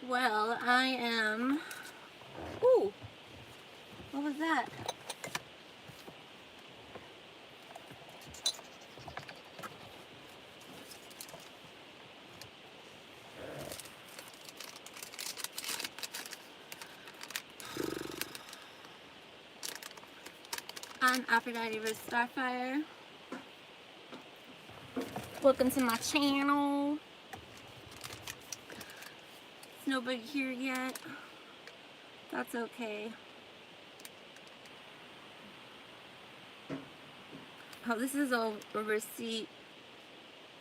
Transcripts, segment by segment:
Well, I am... Ooh! What was that? I'm Aphrodite with Starfire. Welcome to my channel. There's nobody here yet. That's okay. Oh, this is a receipt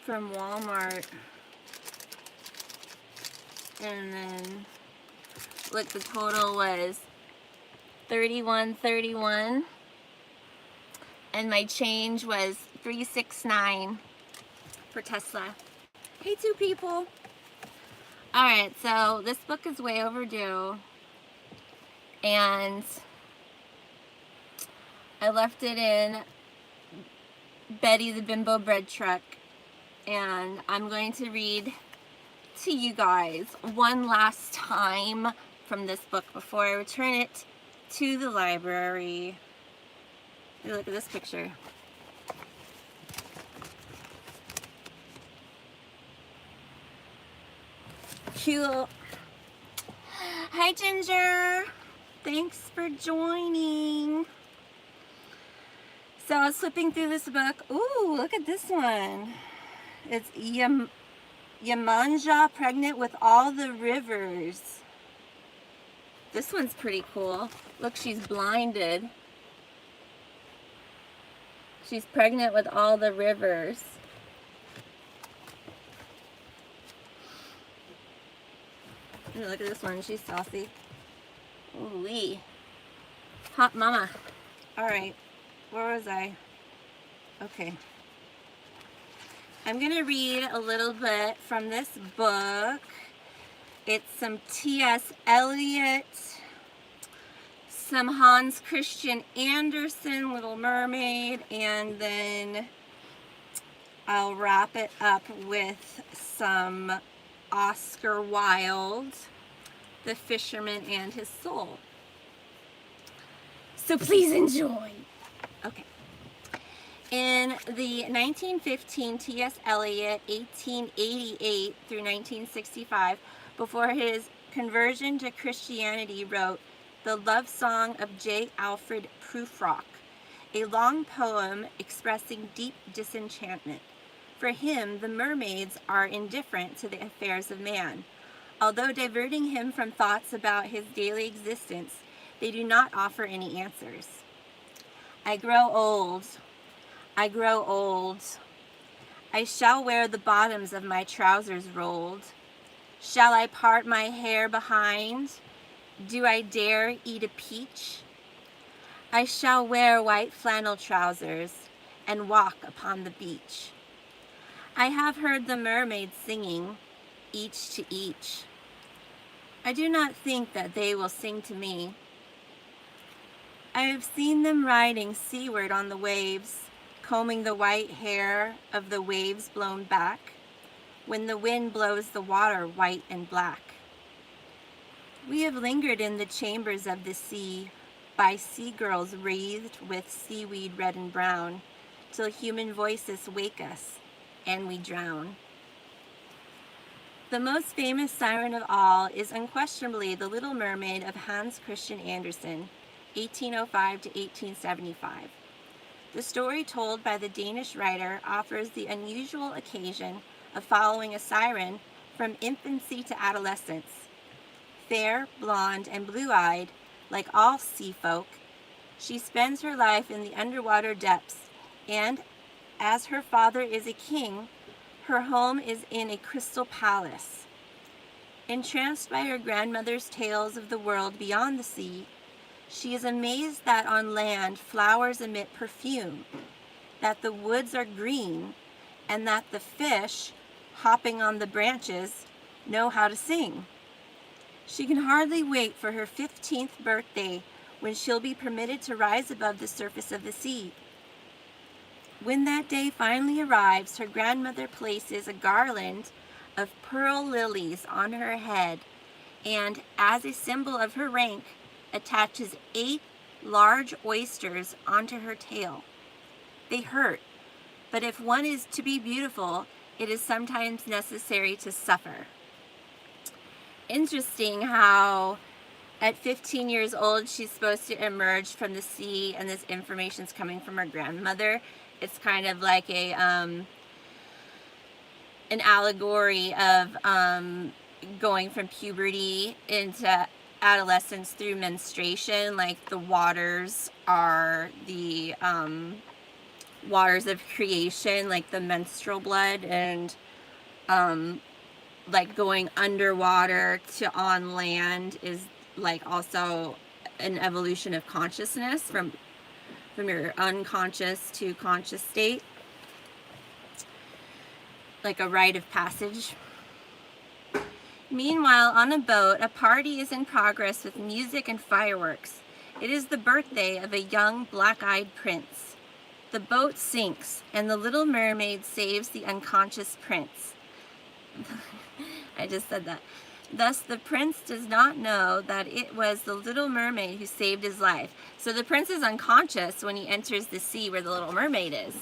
from Walmart. And then, look, the total was $31.31. And my change was $369 for Tesla. Hey, two people. Alright, so this book is way overdue. And I left it in Betty the Bimbo Bread Truck. And I'm going to read to you guys one last time from this book before I return it to the library. Look at this picture. Cute. Hi, Ginger. Thanks for joining. So I was flipping through this book. Ooh, look at this one. It's Yemanja, Pregnant with All the Rivers. This one's pretty cool. Look, she's blinded. She's pregnant with all the rivers. Ooh, look at this one. She's saucy. Ooh-wee. Hot mama. Alright. Where was I? Okay. I'm going to read a little bit from this book. It's some T.S. Eliot, some Hans Christian Andersen, Little Mermaid, and then I'll wrap it up with some Oscar Wilde, The Fisherman and His Soul. So please enjoy. Okay. In the 1915 T.S. Eliot, 1888 through 1965, before his conversion to Christianity, wrote The Love Song of J. Alfred Prufrock, a long poem expressing deep disenchantment. For him, the mermaids are indifferent to the affairs of man. Although diverting him from thoughts about his daily existence, they do not offer any answers. I grow old. I grow old. I shall wear the bottoms of my trousers rolled. Shall I part my hair behind? Do I dare eat a peach? I shall wear white flannel trousers and walk upon the beach. I have heard the mermaids singing, each to each. I do not think that they will sing to me. I have seen them riding seaward on the waves, combing the white hair of the waves blown back, when the wind blows the water white and black. We have lingered in the chambers of the sea, by sea girls wreathed with seaweed red and brown, till human voices wake us, and we drown. The most famous siren of all is unquestionably the Little Mermaid of Hans Christian Andersen, 1805 to 1875. The story told by the Danish writer offers the unusual occasion of following a siren from infancy to adolescence. Fair, blonde, and blue-eyed, like all sea folk, she spends her life in the underwater depths, and as her father is a king, her home is in a crystal palace. Entranced by her grandmother's tales of the world beyond the sea, she is amazed that on land flowers emit perfume, that the woods are green, and that the fish, hopping on the branches, know how to sing. She can hardly wait for her 15th birthday, when she'll be permitted to rise above the surface of the sea. When that day finally arrives, her grandmother places a garland of pearl lilies on her head and, as a symbol of her rank, attaches 8 large oysters onto her tail. They hurt, but if one is to be beautiful, it is sometimes necessary to suffer. Interesting how at 15 years old she's supposed to emerge from the sea, and this information's coming from her grandmother. It's kind of like a an allegory of going from puberty into adolescence through menstruation. Like the waters are the waters of creation, like the menstrual blood, and like going underwater to on land is like also an evolution of consciousness from your unconscious to conscious state, like a rite of passage. Meanwhile, on a boat, a party is in progress with music and fireworks. It is the birthday of a young black-eyed prince. The boat sinks, and the little mermaid saves the unconscious prince. I just said that. Thus, the prince does not know that it was the little mermaid who saved his life. So the prince is unconscious when he enters the sea where the little mermaid is,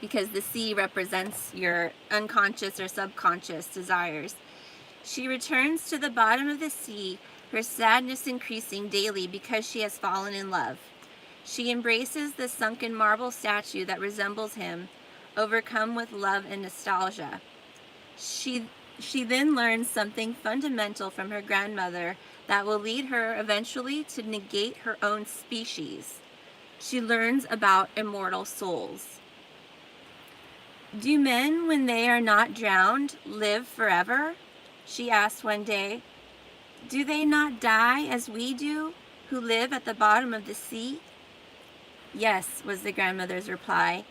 because the sea represents your unconscious or subconscious desires. She returns to the bottom of the sea, her sadness increasing daily because she has fallen in love. She embraces the sunken marble statue that resembles him, overcome with love and nostalgia. She then learns something fundamental from her grandmother that will lead her eventually to negate her own species. She learns about immortal souls. Do men, when they are not drowned, live forever? She asked one day. Do they not die as we do, who live at the bottom of the sea? Yes, was the grandmother's reply.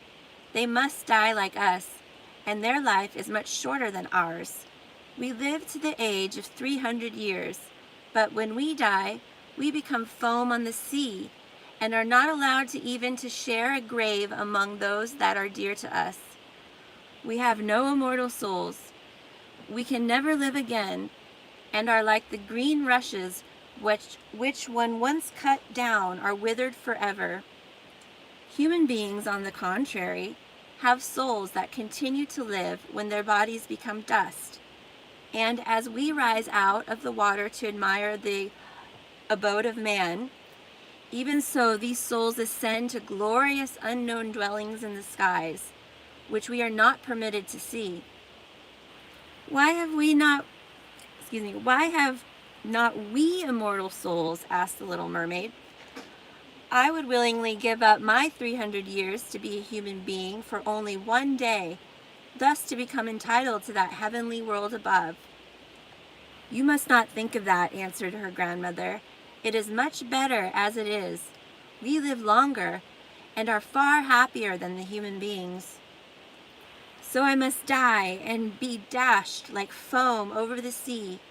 They must die like us, and their life is much shorter than ours. We live to the age of 300 years, but when we die, we become foam on the sea, and are not allowed to even to share a grave among those that are dear to us. We have no immortal souls. We can never live again, and are like the green rushes which when once cut down are withered forever. Human beings, on the contrary, have souls that continue to live when their bodies become dust. And as we rise out of the water to admire the abode of man, even so these souls ascend to glorious unknown dwellings in the skies, which we are not permitted to see. Why have not we immortal souls? Asked the little mermaid. I would willingly give up my 300 years to be a human being for only one day, thus to become entitled to that heavenly world above. You must not think of that, answered her grandmother. It is much better as it is. We live longer and are far happier than the human beings. So I must die and be dashed like foam over the sea,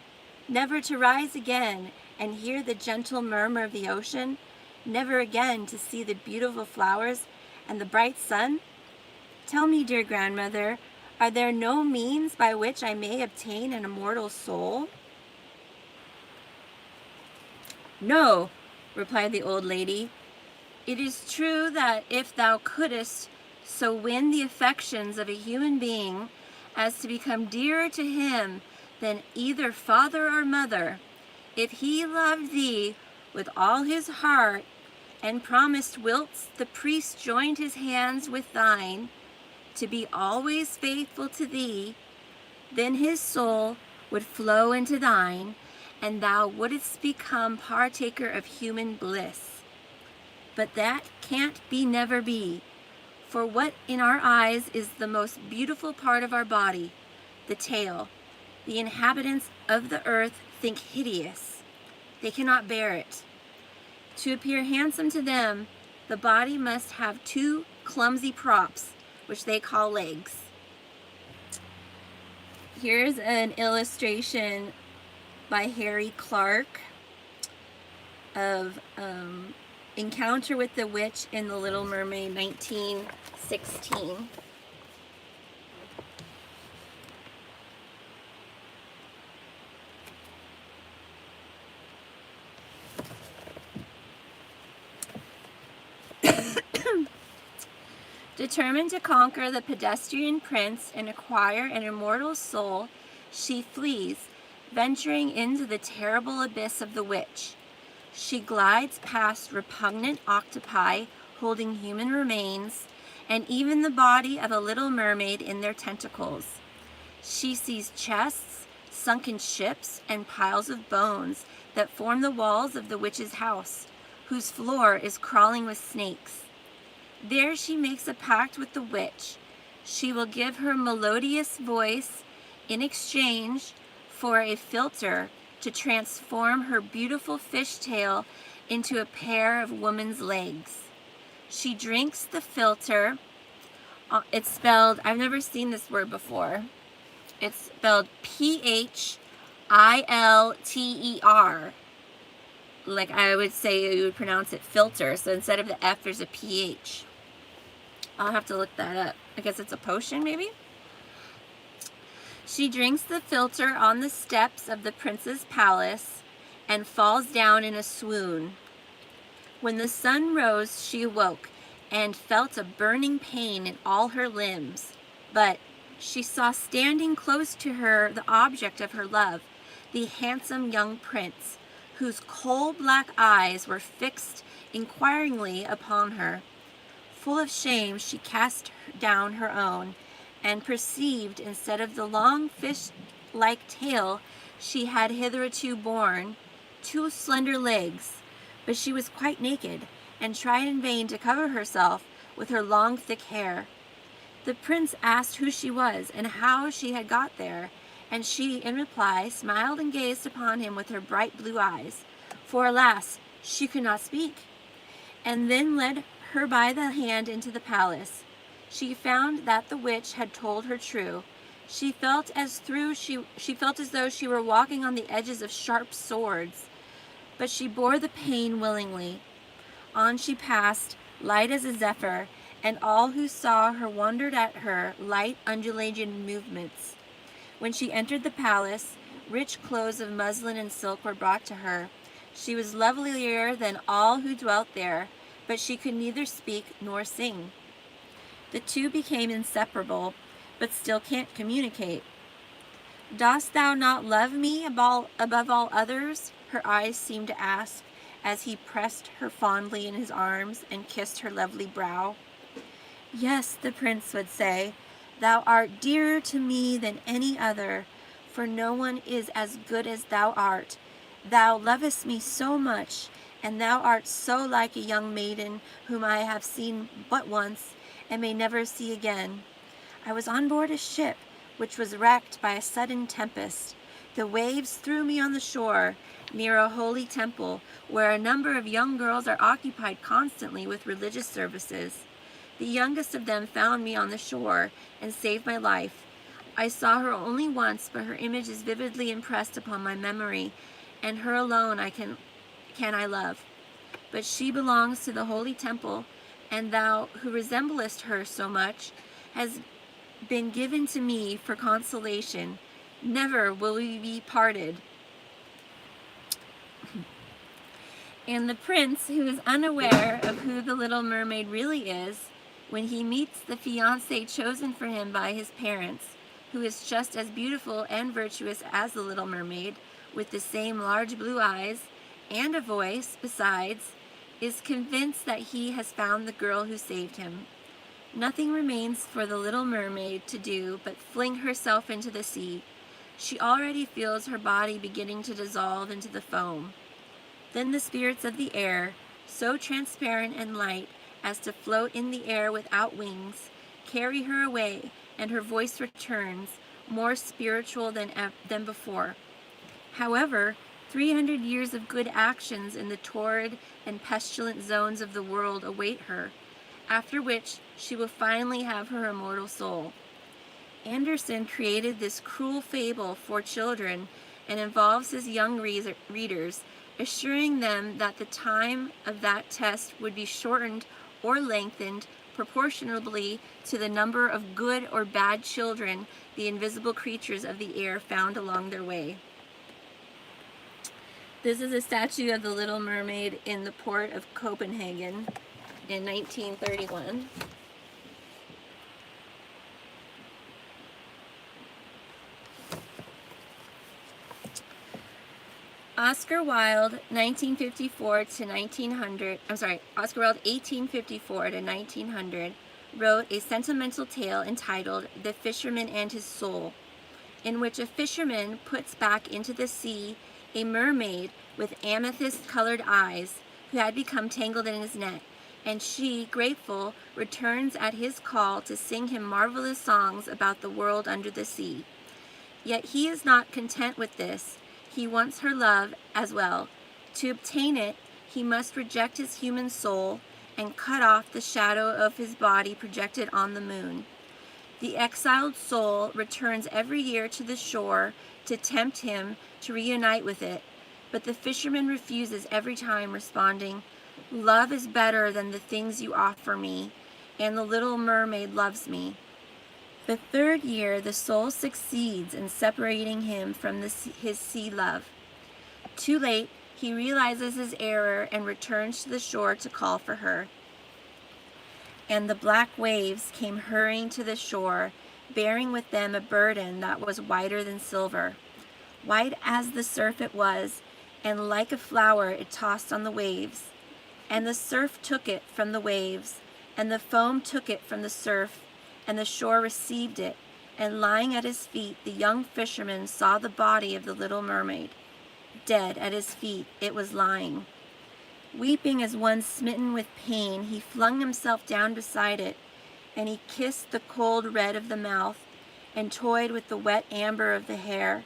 never to rise again and hear the gentle murmur of the ocean, never again to see the beautiful flowers and the bright sun? Tell me, dear grandmother, are there no means by which I may obtain an immortal soul? No, replied the old lady. It is true that if thou couldst so win the affections of a human being as to become dearer to him than either father or mother, if he loved thee with all his heart and promised whilst the priest joined his hands with thine to be always faithful to thee, then his soul would flow into thine, and thou wouldst become partaker of human bliss. But that can't never be. For what in our eyes is the most beautiful part of our body, the tail, the inhabitants of the earth think hideous. They cannot bear it. To appear handsome to them, the body must have 2 clumsy props, which they call legs. Here's an illustration by Harry Clark of Encounter with the Witch in The Little Mermaid, 1916. Determined to conquer the pedestrian prince and acquire an immortal soul, she flees, venturing into the terrible abyss of the witch. She glides past repugnant octopi holding human remains, and even the body of a little mermaid in their tentacles. She sees chests, sunken ships, and piles of bones that form the walls of the witch's house, whose floor is crawling with snakes. There she makes a pact with the witch. She will give her melodious voice in exchange for a filter to transform her beautiful fishtail into a pair of woman's legs. She drinks the filter. It's spelled, I've never seen this word before. It's spelled Philter. Like I would say you would pronounce it filter. So instead of the F, there's a PH. I'll have to look that up. I guess it's a potion, maybe? She drinks the filter on the steps of the prince's palace and falls down in a swoon. When the sun rose, she awoke and felt a burning pain in all her limbs. But she saw standing close to her the object of her love, the handsome young prince, whose coal-black eyes were fixed inquiringly upon her. Full of shame, she cast down her own, and perceived, instead of the long fish-like tail she had hitherto borne, 2 slender legs. But she was quite naked, and tried in vain to cover herself with her long thick hair. The prince asked who she was, and how she had got there, and she, in reply, smiled and gazed upon him with her bright blue eyes, for, alas, she could not speak, and then led her by the hand into the palace. She found that the witch had told her true. She felt as though she were walking on the edges of sharp swords, but she bore the pain willingly. On she passed, light as a zephyr, and all who saw her wondered at her light undulating movements. When she entered the palace, rich clothes of muslin and silk were brought to her. She was lovelier than all who dwelt there, but she could neither speak nor sing. The two became inseparable, but still can't communicate. "Dost thou not love me above all others?" her eyes seemed to ask, as he pressed her fondly in his arms and kissed her lovely brow. "Yes," the prince would say, "thou art dearer to me than any other, for no one is as good as thou art. Thou lovest me so much, and thou art so like a young maiden whom I have seen but once and may never see again. I was on board a ship which was wrecked by a sudden tempest. The waves threw me on the shore near a holy temple where a number of young girls are occupied constantly with religious services. The youngest of them found me on the shore and saved my life. I saw her only once, but her image is vividly impressed upon my memory, and her alone can I love. But she belongs to the holy temple, and thou, who resemblest her so much, has been given to me for consolation. Never will we be parted." And the prince, who is unaware of who the little mermaid really is, when he meets the fiancée chosen for him by his parents, who is just as beautiful and virtuous as the little mermaid, with the same large blue eyes, and a voice, besides, is convinced that he has found the girl who saved him. Nothing remains for the little mermaid to do but fling herself into the sea. She already feels her body beginning to dissolve into the foam. Then the spirits of the air, so transparent and light as to float in the air without wings, carry her away, and her voice returns, more spiritual than before. However, 300 years of good actions in the torrid and pestilent zones of the world await her, after which she will finally have her immortal soul. Andersen created this cruel fable for children and involves his young readers, assuring them that the time of that test would be shortened or lengthened proportionably to the number of good or bad children the invisible creatures of the air found along their way. This is a statue of the Little Mermaid in the port of Copenhagen in 1931. Oscar Wilde, 1954 to 1900, Oscar Wilde, 1854 to 1900, wrote a sentimental tale entitled The Fisherman and His Soul, in which a fisherman puts back into the sea a mermaid with amethyst-colored eyes who had become tangled in his net, and she, grateful, returns at his call to sing him marvelous songs about the world under the sea. Yet he is not content with this. He wants her love as well. To obtain it, he must reject his human soul and cut off the shadow of his body projected on the moon. The exiled soul returns every year to the shore to tempt him to reunite with it, but the fisherman refuses every time, responding, "Love is better than the things you offer me, and the little mermaid loves me." The third year, the soul succeeds in separating him from his sea love. Too late, he realizes his error and returns to the shore to call for her. And the black waves came hurrying to the shore, bearing with them a burden that was whiter than silver. White as the surf it was, and like a flower it tossed on the waves. And the surf took it from the waves, and the foam took it from the surf, and the shore received it, and lying at his feet, the young fisherman saw the body of the little mermaid. Dead at his feet it was lying. Weeping as one smitten with pain, he flung himself down beside it, and he kissed the cold red of the mouth, and toyed with the wet amber of the hair.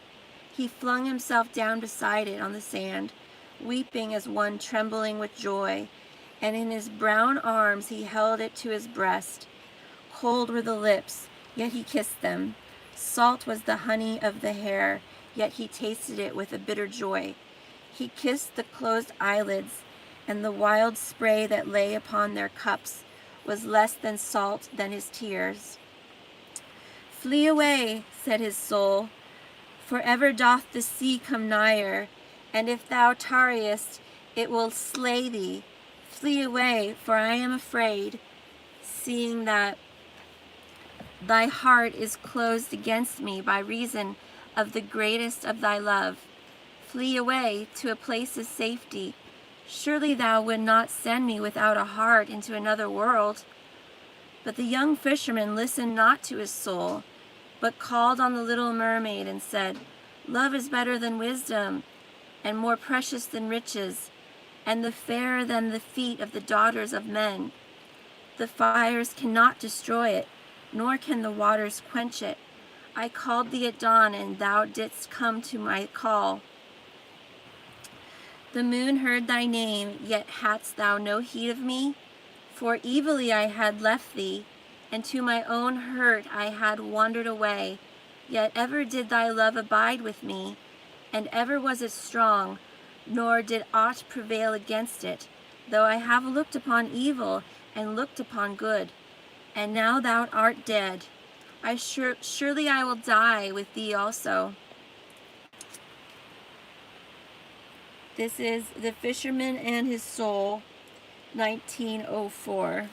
He flung himself down beside it on the sand, weeping as one trembling with joy, and in his brown arms he held it to his breast. Cold were the lips, yet he kissed them. Salt was the honey of the hair, yet he tasted it with a bitter joy. He kissed the closed eyelids, and the wild spray that lay upon their cups was less than salt than his tears. "Flee away," said his soul, "for ever doth the sea come nigher, and if thou tarriest, it will slay thee. Flee away, for I am afraid, seeing that thy heart is closed against me by reason of the greatest of thy love. Flee away to a place of safety. Surely thou would not send me without a heart into another world." But the young fisherman listened not to his soul, but called on the little mermaid and said, "Love is better than wisdom, and more precious than riches, and the fairer than the feet of the daughters of men. The fires cannot destroy it, nor can the waters quench it. I called thee at dawn, and thou didst come to my call. The moon heard thy name, yet hadst thou no heed of me? For evilly I had left thee, and to my own hurt I had wandered away. Yet ever did thy love abide with me, and ever was it strong, nor did aught prevail against it, though I have looked upon evil and looked upon good. And now thou art dead. Surely I will die with thee also." This is The Fisherman and His Soul, 1904.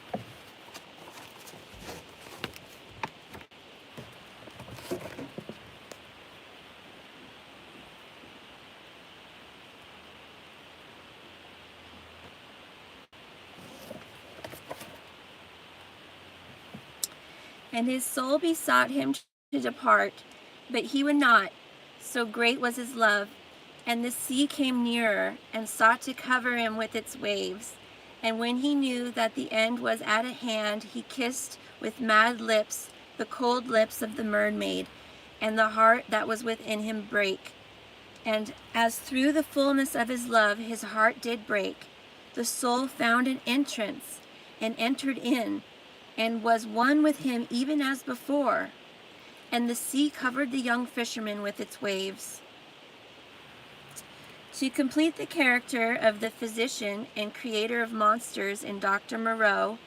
And his soul besought him to depart, but he would not, so great was his love. And the sea came nearer, and sought to cover him with its waves. And when he knew that the end was at hand, he kissed with mad lips the cold lips of the mermaid, and the heart that was within him brake. And as through the fullness of his love his heart did break, the soul found an entrance, and entered in, and was one with him even as before. And the sea covered the young fisherman with its waves. To complete the character of the physician and creator of monsters in Dr. Moreau,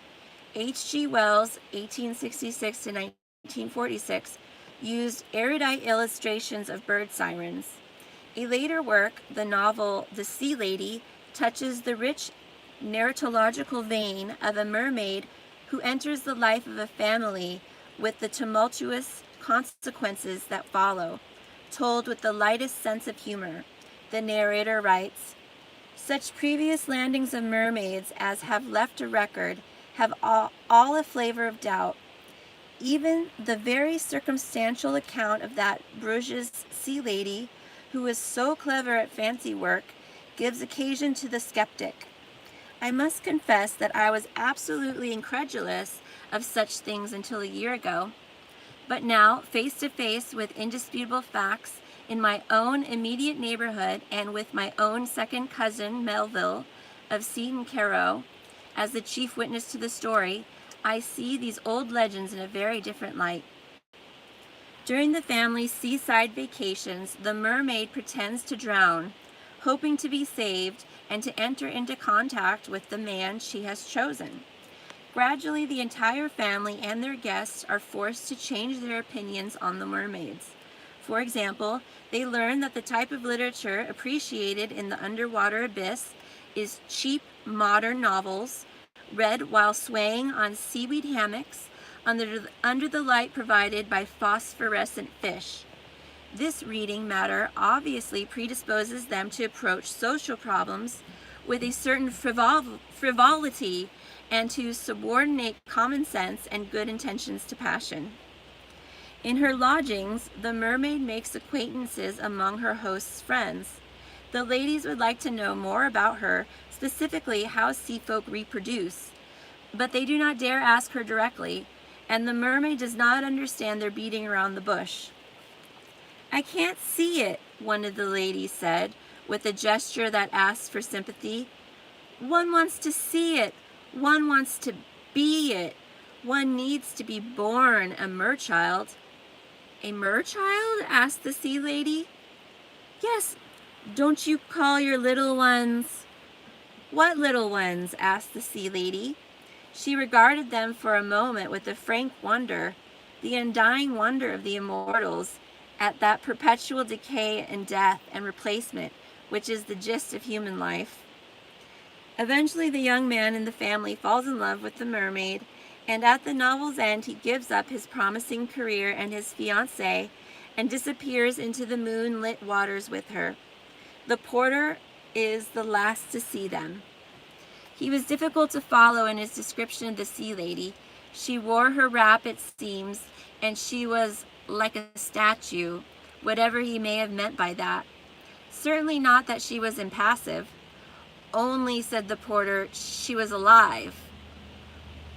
H.G. Wells, 1866 to 1946, used erudite illustrations of bird sirens. A later work, the novel The Sea Lady, touches the rich narratological vein of a mermaid who enters the life of a family with the tumultuous consequences that follow, told with the lightest sense of humor. The narrator writes, "Such previous landings of mermaids as have left a record have all a flavor of doubt. Even the very circumstantial account of that Bruges sea lady, who was so clever at fancy work, gives occasion to the skeptic. I must confess that I was absolutely incredulous of such things until a year ago. But now, face to face with indisputable facts in my own immediate neighborhood and with my own second cousin, Melville, of Seaton Carew, as the chief witness to the story, I see these old legends in a very different light. During the family's seaside vacations, the mermaid pretends to drown, hoping to be saved and to enter into contact with the man she has chosen. Gradually, the entire family and their guests are forced to change their opinions on the mermaids. For example, they learn that the type of literature appreciated in the underwater abyss is cheap, modern novels, read while swaying on seaweed hammocks under the light provided by phosphorescent fish. This reading matter obviously predisposes them to approach social problems with a certain frivolity and to subordinate common sense and good intentions to passion. In her lodgings, the mermaid makes acquaintances among her host's friends. The ladies would like to know more about her, specifically how sea folk reproduce, but they do not dare ask her directly, and the mermaid does not understand their beating around the bush. I can't see it, one of the ladies said, with a gesture that asked for sympathy. One wants to see it. One wants to be it. One needs to be born a merchild. A merchild? Asked the sea lady. Yes, don't you call your little ones? What little ones? Asked the sea lady. She regarded them for a moment with a frank wonder, the undying wonder of the immortals, at that perpetual decay and death and replacement, which is the gist of human life. Eventually, the young man in the family falls in love with the mermaid, and at the novel's end, he gives up his promising career and his fiancée and disappears into the moonlit waters with her. The porter is the last to see them. He was difficult to follow in his description of the sea lady. She wore her wrap, it seems, and she was like a statue, whatever he may have meant by that. Certainly not that she was impassive. Only, said the porter, she was alive.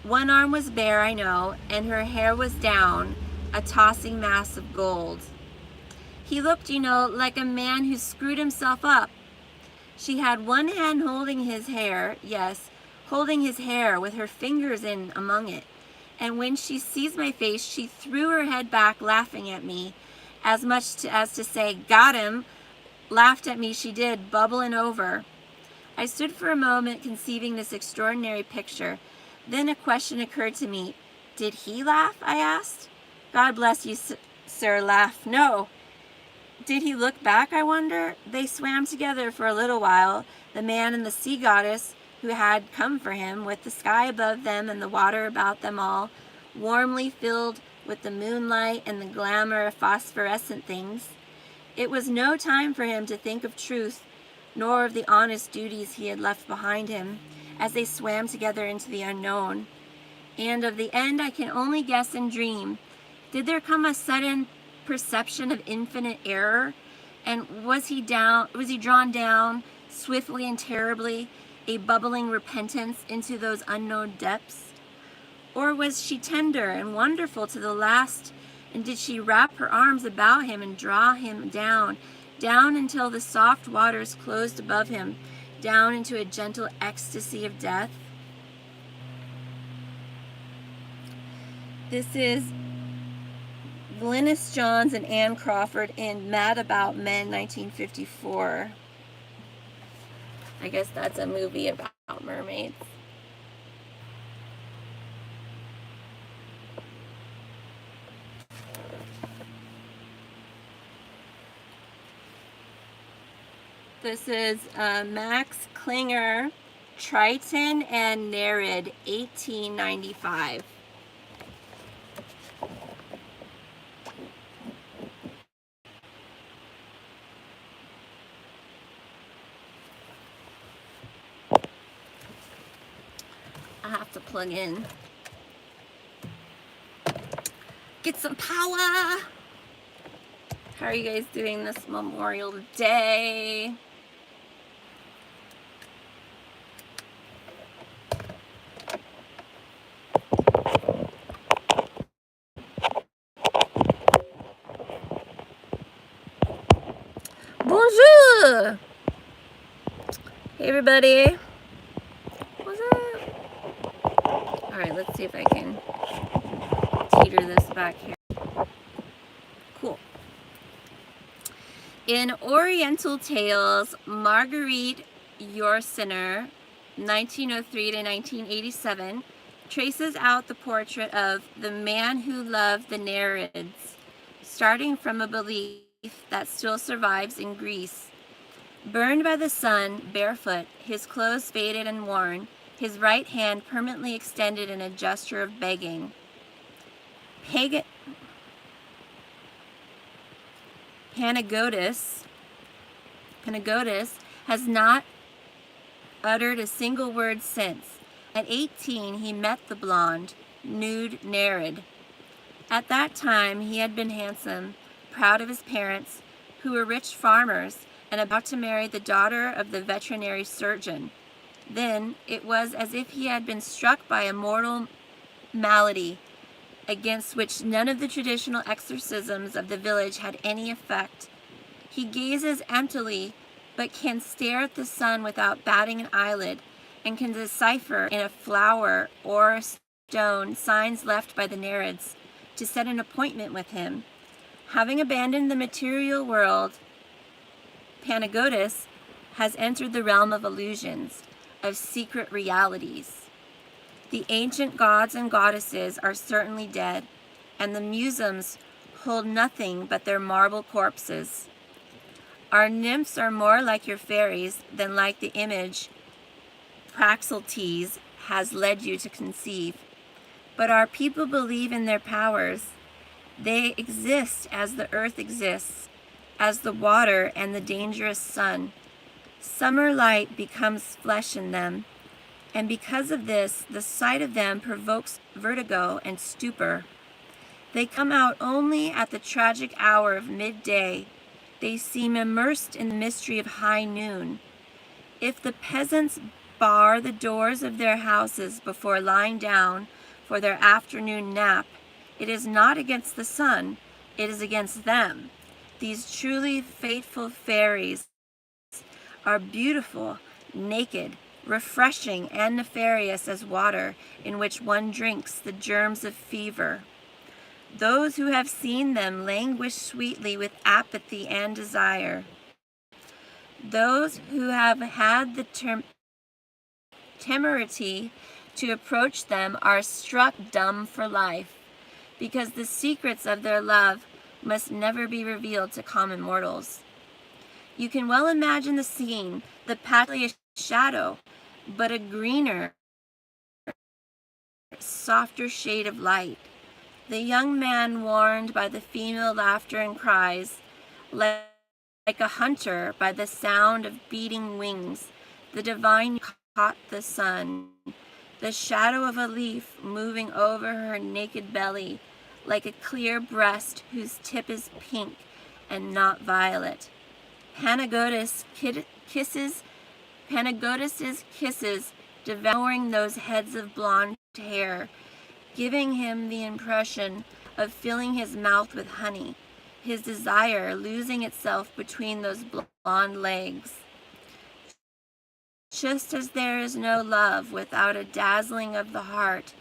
One arm was bare, I know, and her hair was down, a tossing mass of gold. He looked, like a man who screwed himself up. She had one hand holding his hair, yes, holding his hair with her fingers in among it. And when she sees my face, she threw her head back, laughing at me, as much as to say, got him. Laughed at me, she did, bubbling over. I stood for a moment conceiving this extraordinary picture. Then a question occurred to me. Did he laugh? I asked. God bless you, sir, laugh. No. Did he look back, I wonder? They swam together for a little while, the man and the sea goddess who had come for him, with the sky above them and the water about them all, warmly filled with the moonlight and the glamour of phosphorescent things. It was no time for him to think of truth, nor of the honest duties he had left behind him, as they swam together into the unknown. And of the end I can only guess and dream. Did there come a sudden perception of infinite error? And was he drawn down, swiftly and terribly, a bubbling repentance into those unknown depths? Or was she tender and wonderful to the last, and did she wrap her arms about him and draw him down until the soft waters closed above him, down into a gentle ecstasy of death? This is Glynis Johns and Anne Crawford in Mad About Men, 1954. I guess that's a movie about mermaids. This is Max Klinger, Triton and Nereid, 1895. have to plug in. Get some power. How are you guys doing this Memorial Day? Bonjour! Hey everybody. What's up? Alright, let's see if I can teeter this back here. Cool. In Oriental Tales, Marguerite Yourcenar, 1903 to 1987, traces out the portrait of the man who loved the Nereids, starting from a belief that still survives in Greece. Burned by the sun, barefoot, his clothes faded and worn, his right hand permanently extended in a gesture of begging. Panagotis has not uttered a single word since. At 18, he met the blonde, nude Nereid. At that time, he had been handsome, proud of his parents, who were rich farmers, and about to marry the daughter of the veterinary surgeon. Then it was as if he had been struck by a mortal malady, against which none of the traditional exorcisms of the village had any effect. He gazes emptily, but can stare at the sun without batting an eyelid, and can decipher in a flower or a stone signs left by the Nereids to set an appointment with him. Having abandoned the material world, Panagotis has entered the realm of illusions, of secret realities. The ancient gods and goddesses are certainly dead, and the museums hold nothing but their marble corpses. Our nymphs are more like your fairies than like the image Praxiteles has led you to conceive. But our people believe in their powers. They exist as the earth exists, as the water and the dangerous sun. Summer light becomes flesh in them, and because of this, the sight of them provokes vertigo and stupor. They come out only at the tragic hour of midday. They seem immersed in the mystery of high noon. If the peasants bar the doors of their houses before lying down for their afternoon nap, it is not against the sun, it is against them. These truly fateful fairies are beautiful, naked, refreshing, and nefarious as water in which one drinks the germs of fever. Those who have seen them languish sweetly with apathy and desire. Those who have had the temerity to approach them are struck dumb for life, because the secrets of their love must never be revealed to common mortals. You can well imagine the scene, the practically a shadow, but a greener, softer shade of light. The young man warned by the female laughter and cries, like a hunter by the sound of beating wings. The divine caught the sun, the shadow of a leaf moving over her naked belly, like a clear breast whose tip is pink and not violet. Panagotis's kisses devouring those heads of blonde hair, giving him the impression of filling his mouth with honey, his desire losing itself between those blonde legs. Just as there is no love without a dazzling of the heart,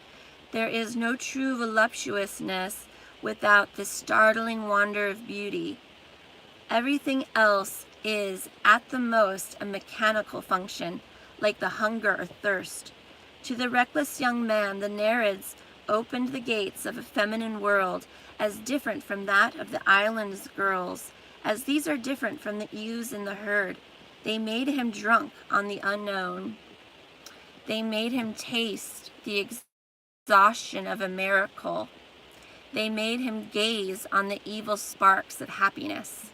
there is no true voluptuousness without the startling wonder of beauty. Everything else is, at the most, a mechanical function, like the hunger or thirst. To the reckless young man, the Nereids opened the gates of a feminine world as different from that of the island's girls, as these are different from the ewes in the herd. They made him drunk on the unknown. They made him taste the exhaustion of a miracle. They made him gaze on the evil sparks of happiness.